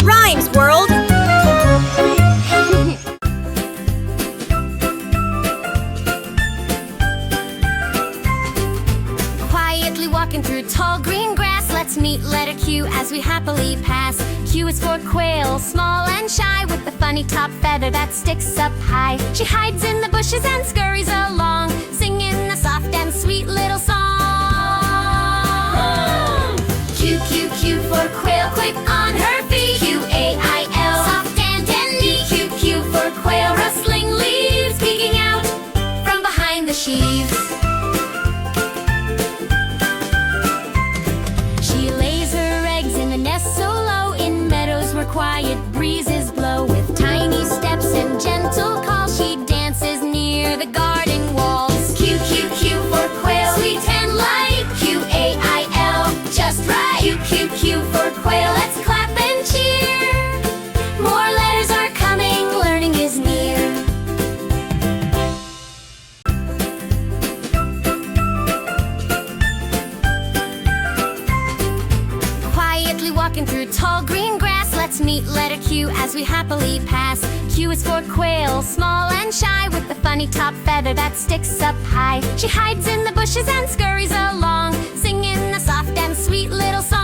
Rhymes World! Quietly walking through tall green grass, let's meet letter Q as we happily pass. Q is for quail, small and shy, with the funny top feather that sticks up high. She hides in the bushes and scurries along, singing a soft and sweet little song. Q, Q, Q for quail, quick on her feet. Q-A-I-L, soft and neat. Q, Q for quail, rustling leaves peeking out from behind the sheaves. She lays her eggs in a nest so low, in meadows where quiet breezes blow. With tiny steps and gentle calls, she dances near the garden walls. Q, Q, Q for quail, sweet and light. Q-A-I-L, just right. Q, Q, Q for quail, let's clap and cheer. More letters are coming, learning is near. Quietly walking through tall green grass, let's meet letter Q as we happily pass. Q is for quail, small and shy, with the funny top feather that sticks up high. She hides in the bushes and scurries along, singing a soft and sweet little song.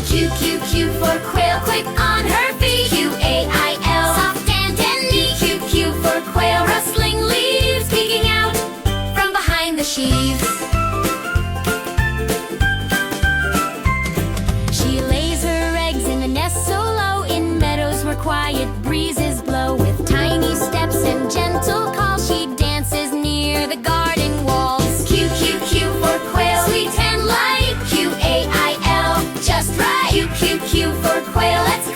Q, Q, Q for quail, quick on her feet. Q-A-I-L, soft and neat. Q, Q for quail, rustling leaves peeking out from behind the sheaves. She lays her eggs in a nest so low, in meadows where quiet breezes blow. With tiny steps and gentle calls, she dances near the garden walls. Q, Q, Q for quail, sweet and light. Q-A-I-L, just right. Q, Q, Q for quail, let's